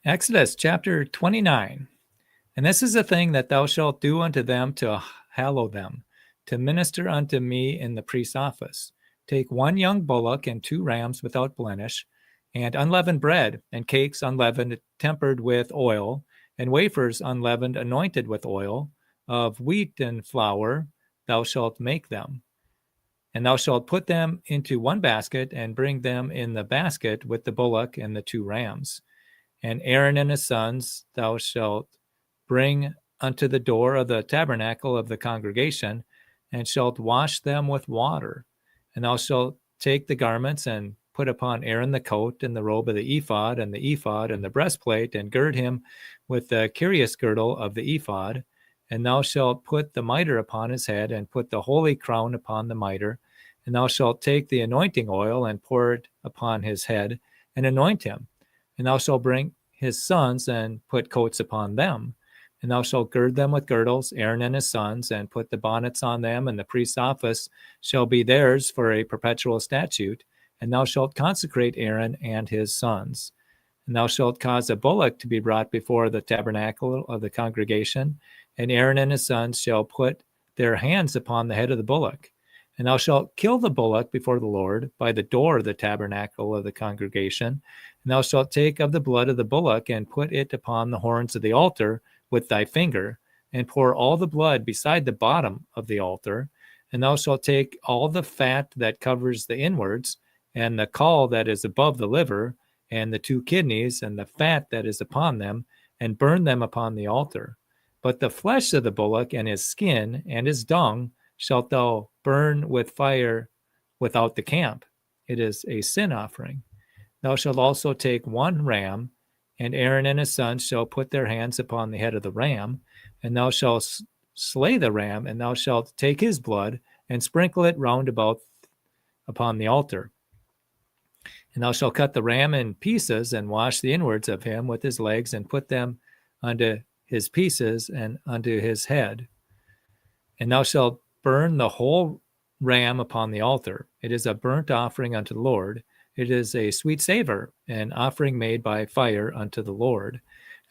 Exodus chapter 29. And this is the thing that thou shalt do unto them to hallow them, to minister unto me in the priest's office. Take one young bullock and 2 rams without blemish, and unleavened bread, and cakes unleavened, tempered with oil, and wafers unleavened, anointed with oil, of wheat and flour, thou shalt make them. And thou shalt put them into one basket, and bring them in the basket with the bullock and the 2 rams. And Aaron and his sons thou shalt bring unto the door of the tabernacle of the congregation, and shalt wash them with water. And thou shalt take the garments and put upon Aaron the coat and the robe of the ephod and the breastplate, and gird him with the curious girdle of the ephod. And thou shalt put the mitre upon his head, and put the holy crown upon the mitre. And thou shalt take the anointing oil and pour it upon his head, and anoint him. And thou shalt bring his sons and put coats upon them. And thou shalt gird them with girdles, Aaron and his sons, and put the bonnets on them, and the priest's office shall be theirs for a perpetual statute. And thou shalt consecrate Aaron and his sons. And thou shalt cause a bullock to be brought before the tabernacle of the congregation, and Aaron and his sons shall put their hands upon the head of the bullock. And thou shalt kill the bullock before the Lord by the door of the tabernacle of the congregation. And thou shalt take of the blood of the bullock, and put it upon the horns of the altar with thy finger, and pour all the blood beside the bottom of the altar. And thou shalt take all the fat that covers the inwards, and the caul that is above the liver, and the 2 kidneys, and the fat that is upon them, and burn them upon the altar. But the flesh of the bullock, and his skin, and his dung, shalt thou burn with fire without the camp. It is a sin offering. Thou shalt also take 1 ram, and Aaron and his sons shall put their hands upon the head of the ram, and thou shalt slay the ram, and thou shalt take his blood, and sprinkle it round about upon the altar. And thou shalt cut the ram in pieces, and wash the inwards of him with his legs, and put them unto his pieces and unto his head. And thou shalt burn the whole ram upon the altar. It is a burnt offering unto the Lord. It is a sweet savor, an offering made by fire unto the Lord.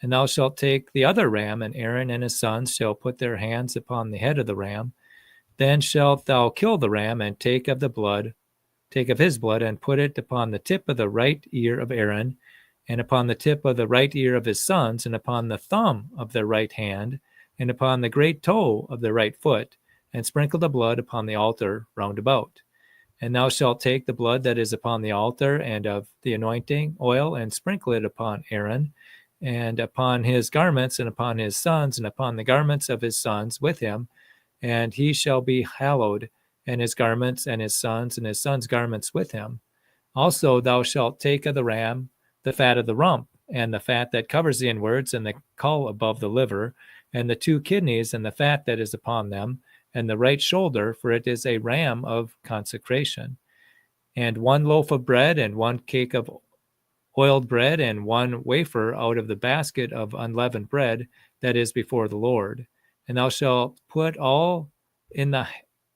And thou shalt take the other ram, and Aaron and his sons shall put their hands upon the head of the ram. Then shalt thou kill the ram, and take of his blood, and put it upon the tip of the right ear of Aaron, and upon the tip of the right ear of his sons, and upon the thumb of their right hand, and upon the great toe of their right foot, and sprinkle the blood upon the altar round about. And thou shalt take the blood that is upon the altar and of the anointing oil, and sprinkle it upon Aaron, and upon his garments, and upon his sons, and upon the garments of his sons with him, and he shall be hallowed, and his garments, and his sons' garments with him. Also thou shalt take of the ram the fat of the rump, and the fat that covers the inwards, and the caul above the liver, and the 2 kidneys, and the fat that is upon them, and the right shoulder, for it is a ram of consecration. And 1 loaf of bread, and 1 cake of oiled bread, and 1 wafer out of the basket of unleavened bread that is before the Lord. And thou shalt put all in the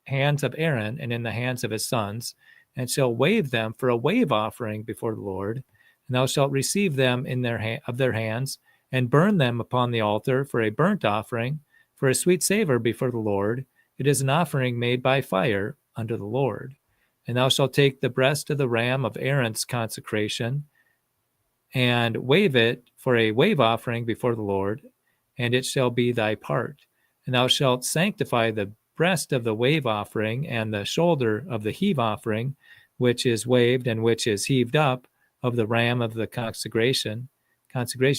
hands of Aaron, and in the hands of his sons, and shall wave them for a wave offering before the Lord. And thou shalt receive them in their hands, and burn them upon the altar for a burnt offering, for a sweet savor before the Lord. It is an offering made by fire unto the Lord. And thou shalt take the breast of the ram of Aaron's consecration, and wave it for a wave offering before the Lord, and it shall be thy part. And thou shalt sanctify the breast of the wave offering, and the shoulder of the heave offering, which is waved and which is heaved up, of the ram of the consecration,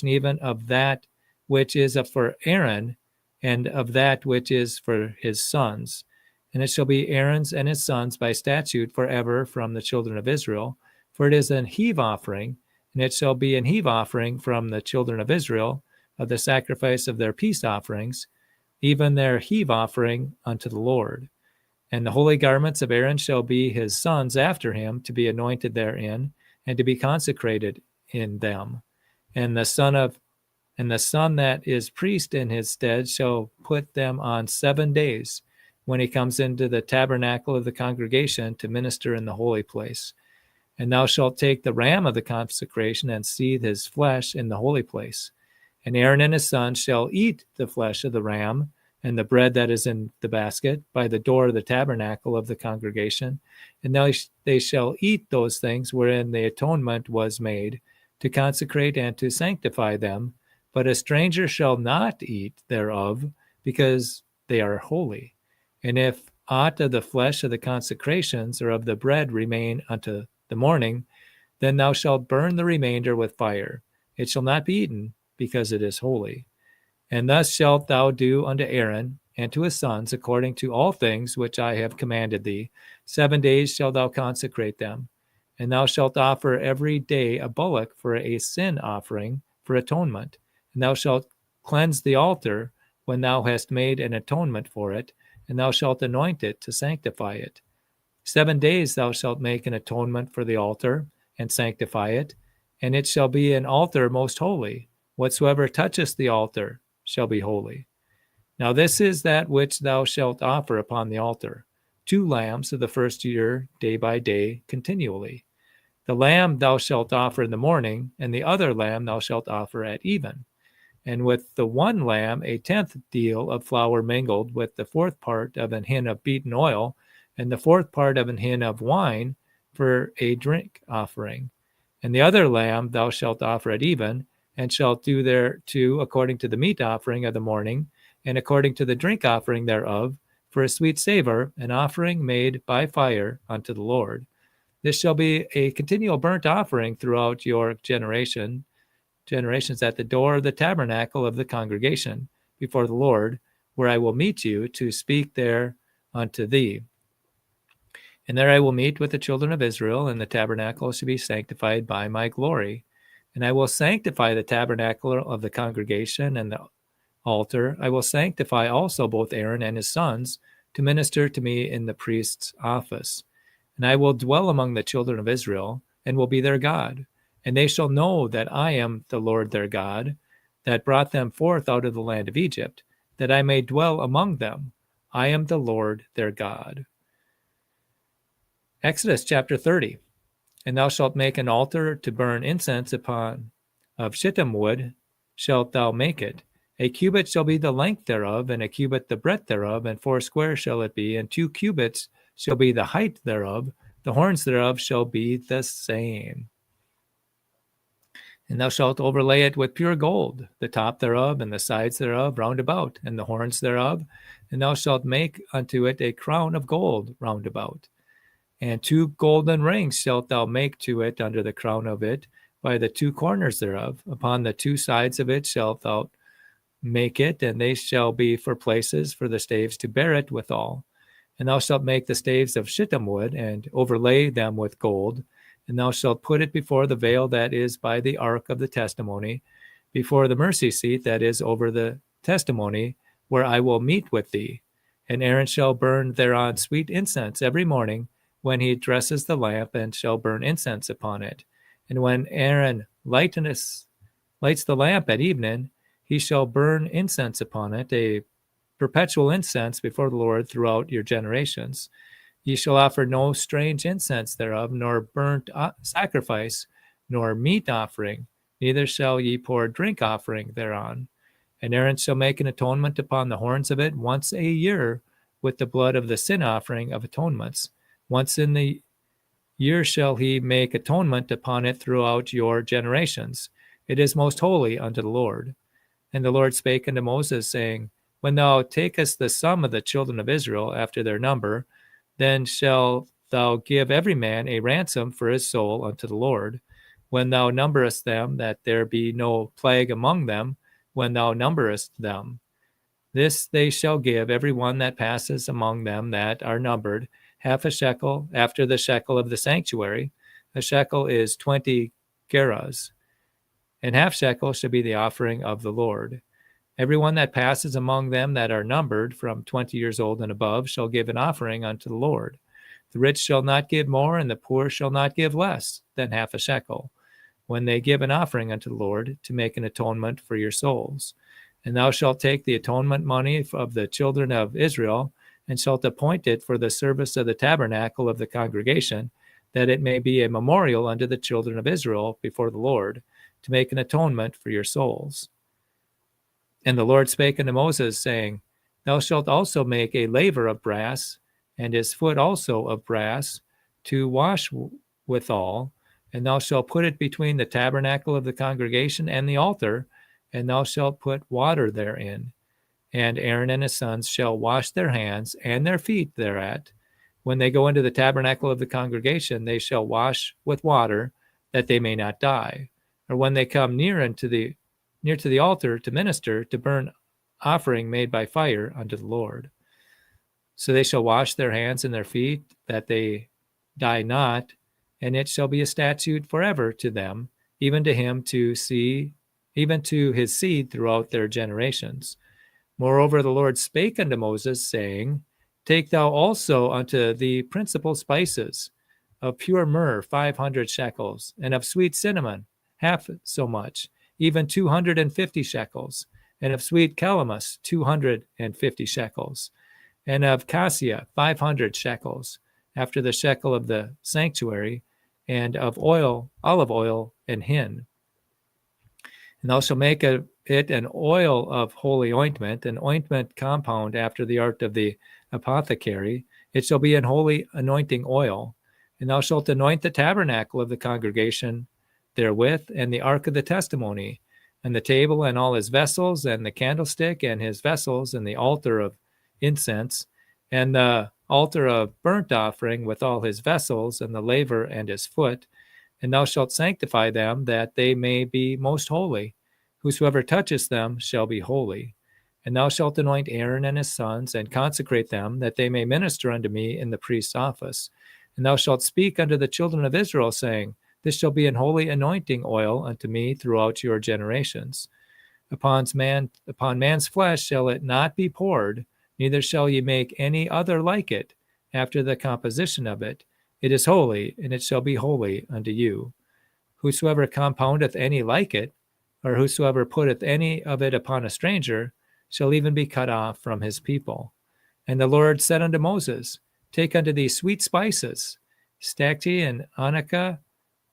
even of that which is for Aaron, and of that which is for his sons. And it shall be Aaron's and his sons by statute forever from the children of Israel, for it is an heave offering, and it shall be an heave offering from the children of Israel, of the sacrifice of their peace offerings, even their heave offering unto the Lord. And the holy garments of Aaron shall be his sons after him, to be anointed therein, and to be consecrated in them. And the son that is priest in his stead shall put them on 7 days, when he comes into the tabernacle of the congregation to minister in the holy place. And thou shalt take the ram of the consecration and seethe his flesh in the holy place. And Aaron and his sons shall eat the flesh of the ram and the bread that is in the basket by the door of the tabernacle of the congregation. And they shall eat those things wherein the atonement was made, to consecrate and to sanctify them. But a stranger shall not eat thereof, because they are holy. And if aught of the flesh of the consecrations or of the bread remain unto the morning, then thou shalt burn the remainder with fire. It shall not be eaten, because it is holy. And thus shalt thou do unto Aaron and to his sons according to all things which I have commanded thee. 7 days shalt thou consecrate them. And thou shalt offer every day a bullock for a sin offering for atonement. And thou shalt cleanse the altar when thou hast made an atonement for it, and thou shalt anoint it to sanctify it. 7 days thou shalt make an atonement for the altar, and sanctify it, and it shall be an altar most holy. Whatsoever toucheth the altar shall be holy. Now this is that which thou shalt offer upon the altar: 2 lambs of the first year, day by day, continually. The lamb thou shalt offer in the morning, and the other lamb thou shalt offer at even. And with the one lamb 1/10 deal of flour mingled with the 4th part of an hin of beaten oil, and the 4th part of an hin of wine for a drink offering. And the other lamb thou shalt offer at even, and shalt do thereto according to the meat offering of the morning, and according to the drink offering thereof, for a sweet savor, an offering made by fire unto the Lord. This shall be a continual burnt offering throughout your generations at the door of the tabernacle of the congregation before the Lord, where I will meet you to speak there unto thee. And there I will meet with the children of Israel, and the tabernacle shall be sanctified by my glory. And I will sanctify the tabernacle of the congregation and the altar. I will sanctify also both Aaron and his sons to minister to me in the priest's office. And I will dwell among the children of Israel, and will be their God. And they shall know that I am the Lord their God, that brought them forth out of the land of Egypt, that I may dwell among them. I am the Lord their God. Exodus chapter 30. And thou shalt make an altar to burn incense upon. Of shittim wood shalt thou make it. A cubit shall be the length thereof, and a cubit the breadth thereof, and 4 square shall it be, and 2 cubits shall be the height thereof. The horns thereof shall be the same. And thou shalt overlay it with pure gold, the top thereof, and the sides thereof round about, and the horns thereof. And thou shalt make unto it a crown of gold round about. And 2 golden rings shalt thou make to it under the crown of it, by the 2 corners thereof. Upon the 2 sides of it shalt thou make it, and they shall be for places for the staves to bear it withal. And thou shalt make the staves of shittim wood, and overlay them with gold. And thou shalt put it before the veil that is by the ark of the testimony, before the mercy seat that is over the testimony, where I will meet with thee. And Aaron shall burn thereon sweet incense every morning, when he dresses the lamp, and shall burn incense upon it. And when Aaron lights the lamp at evening, he shall burn incense upon it, a perpetual incense before the Lord throughout your generations. Ye shall offer no strange incense thereof, nor burnt sacrifice, nor meat offering, neither shall ye pour drink offering thereon. And Aaron shall make an atonement upon the horns of it once a year with the blood of the sin offering of atonements. Once in the year shall he make atonement upon it throughout your generations. It is most holy unto the Lord. And the Lord spake unto Moses, saying, When thou takest the sum of the children of Israel after their number, then shalt thou give every man a ransom for his soul unto the Lord. When thou numberest them, that there be no plague among them, when thou numberest them. This they shall give every one that passes among them that are numbered, half a shekel after the shekel of the sanctuary. A shekel is 20 gerahs, and half shekel shall be the offering of the Lord. Every one that passes among them that are numbered from 20 years old and above shall give an offering unto the Lord. The rich shall not give more, and the poor shall not give less than half a shekel, when they give an offering unto the Lord, to make an atonement for your souls. And thou shalt take the atonement money of the children of Israel, and shalt appoint it for the service of the tabernacle of the congregation, that it may be a memorial unto the children of Israel before the Lord, to make an atonement for your souls. And the Lord spake unto Moses, saying, Thou shalt also make a laver of brass, and his foot also of brass, to wash withal, and thou shalt put it between the tabernacle of the congregation and the altar, and thou shalt put water therein. And Aaron and his sons shall wash their hands and their feet thereat. When they go into the tabernacle of the congregation, they shall wash with water, that they may not die. Or when they come near to the altar to minister, to burn offering made by fire unto the Lord. So they shall wash their hands and their feet, that they die not, and it shall be a statute forever to them, even to him to see, even to his seed throughout their generations. Moreover, the Lord spake unto Moses, saying, Take thou also unto the principal spices of pure myrrh 500 shekels, and of sweet cinnamon half so much, even 250 shekels, and of sweet calamus 250 shekels, and of cassia 500 shekels, after the shekel of the sanctuary, and of oil, olive oil, and hin. And thou shalt make it an oil of holy ointment, an ointment compound after the art of the apothecary. It shall be an holy anointing oil. And thou shalt anoint the tabernacle of the congregation therewith, and the ark of the testimony, and the table and all his vessels, and the candlestick and his vessels, and the altar of incense, and the altar of burnt offering with all his vessels, and the laver and his foot. And thou shalt sanctify them, that they may be most holy. Whosoever toucheth them shall be holy. And thou shalt anoint Aaron and his sons, and consecrate them, that they may minister unto me in the priest's office. And thou shalt speak unto the children of Israel, saying, This shall be an holy anointing oil unto me throughout your generations. Upon man's flesh shall it not be poured, neither shall ye make any other like it, after the composition of it. It is holy, and it shall be holy unto you. Whosoever compoundeth any like it, or whosoever putteth any of it upon a stranger, shall even be cut off from his people. And the Lord said unto Moses, Take unto thee sweet spices, stacte and onycha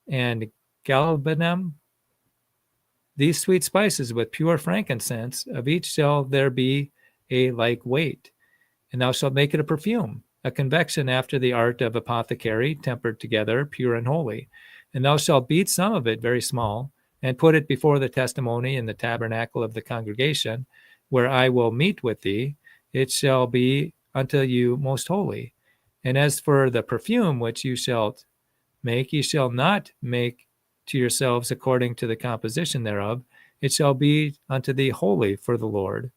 and galbanum, these sweet spices with pure frankincense, of each shall there be a like weight. And thou shalt make it a perfume, a convection after the art of apothecary, tempered together, pure and holy. And thou shalt beat some of it very small, and put it before the testimony in the tabernacle of the congregation, where I will meet with thee. It shall be unto you most holy. And as for the perfume which you shalt make, ye shall not make to yourselves according to the composition thereof. It shall be unto thee holy for the Lord.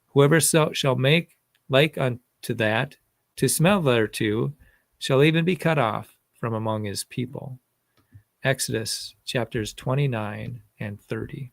Whoever shall make like unto that, to smell thereto, shall even be cut off from among his people. Exodus chapters 29 and 30.